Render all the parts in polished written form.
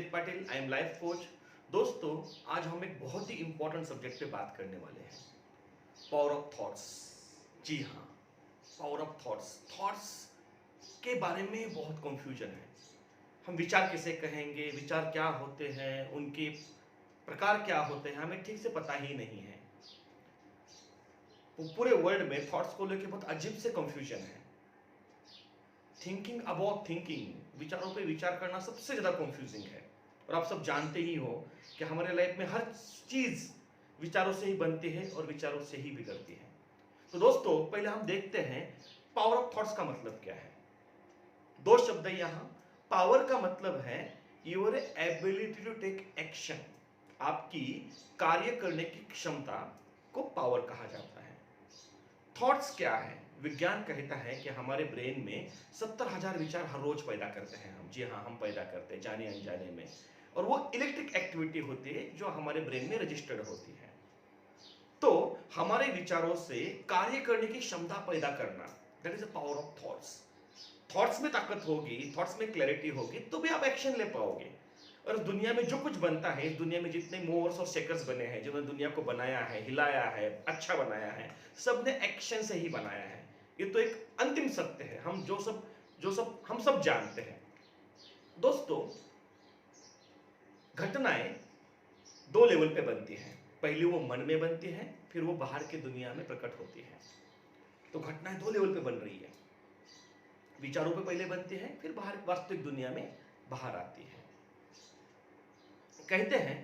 Abhishek Patil, I am life coach. दोस्तों, आज हम एक बहुत ही इंपॉर्टेंट सब्जेक्ट पे बात करने वाले हैं, पावर ऑफ थॉट्स। जी हाँ, पावर ऑफ थॉट्स। थॉट्स के बारे में बहुत कंफ्यूजन है। हम विचार किसे कहेंगे, विचार क्या होते हैं, उनके प्रकार क्या होते हैं, हमें ठीक से पता ही नहीं है। पूरे वर्ल्ड में थॉट्स को लेकर बहुत अजीब से कंफ्यूजन है। थिंकिंग अबाउट थिंकिंग, विचारों पे विचार करना सबसे ज्यादा कंफ्यूजिंग है। और आप सब जानते ही हो कि हमारे लाइफ में हर चीज विचारों से ही बनती है और विचारों से ही बिगड़ती है। तो दोस्तों, पहले हम देखते हैं पावर ऑफ थॉट्स का मतलब क्या है। दो शब्द है यहाँ। पावर का मतलब है your ability to take action, आपकी कार्य करने की क्षमता को पावर कहा जाता है। थॉट्स क्या है? विज्ञान कहता है कि हमारे ब्रेन में 70,000 विचार हर रोज पैदा करते हैं हम। जी हाँ, हम पैदा करते हैं जाने अनजाने में। और वो इलेक्ट्रिक एक्टिविटी होती है जो हमारे ब्रेन में रजिस्टर्ड होती है। तो हमारे विचारों से कार्य करने की क्षमता पैदा करना, that is the power of thoughts. Thoughts में ताकत होगी, थॉट्स में क्लैरिटी होगी, तो भी आप एक्शन ले पाओगे। और दुनिया में जो कुछ बनता है, इस दुनिया में जितने मोर्स और शेकर्स बने हैं, जिन्होंने दुनिया को बनाया है, हिलाया है, अच्छा बनाया है, सबने एक्शन से ही बनाया है। ये तो एक अंतिम सत्य है, हम हम सब जानते हैं। दोस्तों, घटनाएं दो लेवल पे बनती हैं। पहले वो मन में बनती है, फिर वो बाहर की दुनिया में प्रकट होती है। तो घटनाएं दो लेवल पे बन रही है। विचारों पे पहले बनती है, फिर बाहर वास्तविक दुनिया में बाहर आती है। कहते हैं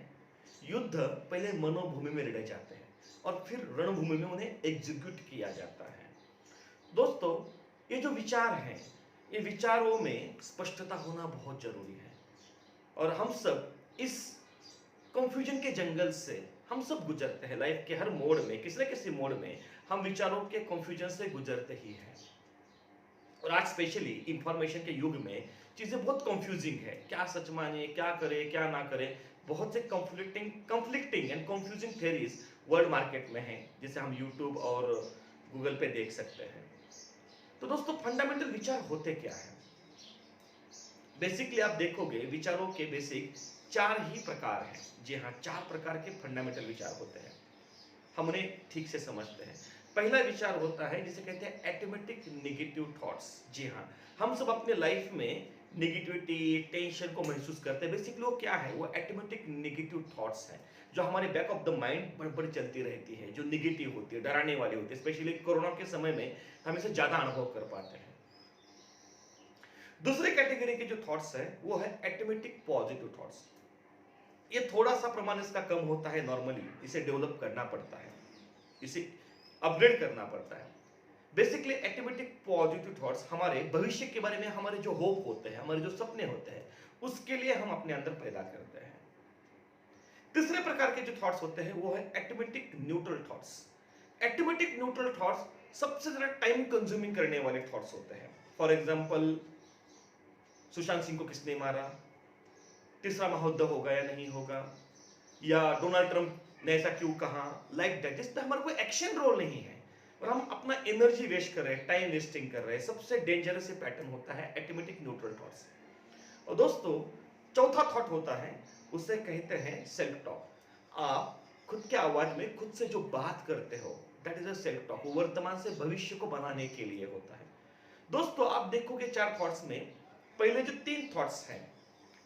युद्ध पहले मनोभूमि में लड़े जाते हैं और फिर रणभूमि में उन्हें एग्जीक्यूट किया जाता है। दोस्तों, ये जो विचार हैं, ये विचारों में स्पष्टता होना बहुत जरूरी है। और हम सब इस कंफ्यूजन के जंगल से हम सब गुजरते हैं। लाइफ के हर मोड़ में, किसी न किसी मोड़ में हम विचारों के कंफ्यूजन से गुजरते ही हैं। और आज स्पेशली इंफॉर्मेशन के युग में चीजें बहुत कंफ्यूजिंग है। क्या सच माने, क्या करे, क्या ना करे, बहुत से conflicting and confusing theories world market में हैं, जिसे हम यूट्यूब और गूगल पे देख सकते हैं। तो दोस्तों, फंडामेंटल विचार होते क्या है? बेसिकली आप देखोगे विचारों के बेसिक चार ही प्रकार हैं। जी हाँ, चार प्रकार के फंडामेंटल विचार होते हैं। हम उन्हें ठीक से समझते हैं। पहला विचार होता है जिसे कहते हैं एटोमेटिक नेगेटिव थॉट्स। जी हाँ, हम सब अपने लाइफ में नेगेटिविटी, टेंशन को महसूस करते हैं। बेसिकली वो क्या है? वो एटोमेटिक नेगेटिव थॉट्स हैं जो हमारे बैक ऑफ द माइंड बड़बड़ चलती रहती है, जो नेगेटिव होती है, डराने वाली होती है। स्पेशली कोरोना के समय में हम इसे ज्यादा अनुभव कर पाते हैं। दूसरे कैटेगरी के जो थॉट्स है वो है ऑटोमेटिक पॉजिटिव थॉट्स। ये थोड़ा सा प्रमाण इसका कम होता है नॉर्मली, इसे डेवलप करना पड़ता है, इसे अपग्रेड करना पड़ता है। बेसिकली ऑटोमेटिक पॉजिटिव थॉट्स हमारे भविष्य के बारे में, हमारे जो होप होते हैं, हमारे जो सपने होते हैं, उसके लिए हम अपने अंदर पैदा करते हैं। तीसरे प्रकार के जो थॉट्स होते हैं वो है automatic neutral thoughts. Automatic neutral thoughts सबसे ज्यादा टाइम कंज्यूमिंग करने वाले थॉट्स होते हैं। फॉर एग्जाम्पल, सुशांत सिंह को किसने मारा, तीसरा महायुद्ध होगा या नहीं होगा, या डोनाल्ड ट्रंप ने ऐसा क्यों कहा, लाइक दैट। जिसमें हमारा कोई एक्शन रोल नहीं है और हम अपना एनर्जी वेस्ट कर रहे हैं, टाइम वेस्टिंग कर रहे हैं। सबसे डेंजरस पैटर्न होता है ऑटोमेटिक न्यूट्रल थॉट्स। और दोस्तों, चौथा थॉट होता है, उसे कहते हैं सेल्फ टॉक। आप खुद के आवाज में खुद से जो बात करते हो, that is a self talk. वर्तमान से भविष्य को बनाने के लिए होता है। दोस्तों, आप देखोगे चार थॉट्स में पहले जो तीन थॉट्स हैं,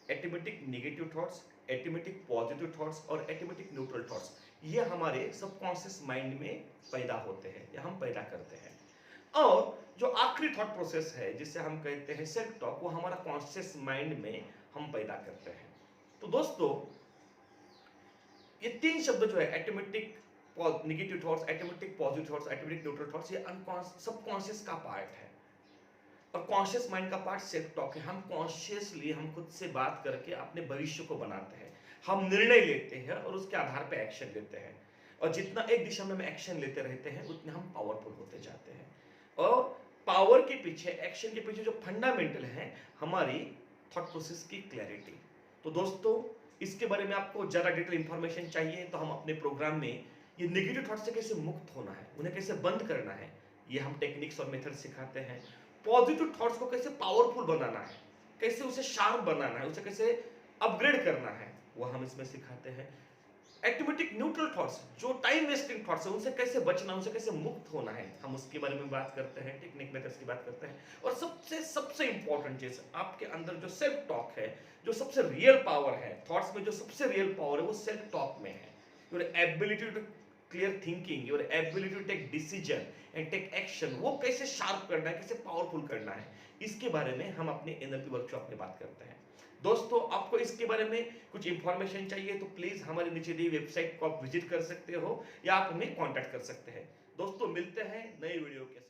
automatic negative thoughts, automatic positive thoughts और ऑटोमेटिक न्यूट्रल थॉट्स, ये हमारे सबकॉन्शियस माइंड में पैदा होते हैं या हम पैदा करते हैं। और जो आखिरी थॉट प्रोसेस है जिसे हम कहते हैं सेल्फ टॉक, वो हमारा कॉन्शियस माइंड में हम पैदा करते हैं। तो दोस्तों, ये तीन शब्द जो है automatic negative thoughts, automatic positive thoughts, automatic neutral thoughts, ये सबकॉन्शियस का पार्ट है। और कॉन्शियस माइंड का पार्ट सेल्फ टॉक है। हम कॉन्शियसली, हम खुद से बात करके अपने भविष्य को बनाते हैं, हम निर्णय लेते हैं और उसके आधार पर एक्शन लेते हैं। और जितना एक दिशा में हम एक्शन लेते रहते हैं, उतने हम पावरफुल होते जाते हैं। और पावर के पीछे, एक्शन के पीछे जो फंडामेंटल है, हमारी थॉट प्रोसेस की क्लैरिटी। तो दोस्तों, इसके बारे में आपको ज्यादा डिटेल इंफॉर्मेशन चाहिए तो हम अपने प्रोग्राम में ये नेगेटिव थॉट से कैसे मुक्त होना है, उन्हें कैसे बंद करना है, ये हम टेक्निक्स और मेथड सिखाते हैं। पॉजिटिव थॉट्स को कैसे पावरफुल बनाना है, कैसे उसे शार्प बनाना है, उसे कैसे अपग्रेड करना है, वो हम इसमें सिखाते हैं। ऑटोमेटिक न्यूट्रल थॉट्स, जो टाइम वेस्टिंग थॉट्स है, उनसे कैसे बचना, उनसे कैसे मुक्त होना है, हम उसके बारे में बात करते हैं, टेक्निक मेथड्स की बात करते हैं। और सबसे सबसे इंपॉर्टेंट चीज, आपके अंदर जो सेल्फ टॉक है, जो सबसे रियल पावर है थॉट्स में, जो सबसे रियल पावर है वो सेल्फ टॉक में है। Your ability to clear thinking, your ability to take decision and take action, वो कैसे शार्प करना है, कैसे पावरफुल करना है, इसके बारे में हम अपने एनएलपी वर्कशॉप में बात करते हैं। दोस्तों, आपको इसके बारे में कुछ इंफॉर्मेशन चाहिए तो प्लीज हमारे नीचे दी वेबसाइट को आप विजिट कर सकते हो या आप हमें कांटेक्ट कर सकते हैं। दोस्तों, मिलते हैं नए वीडियो के साथ।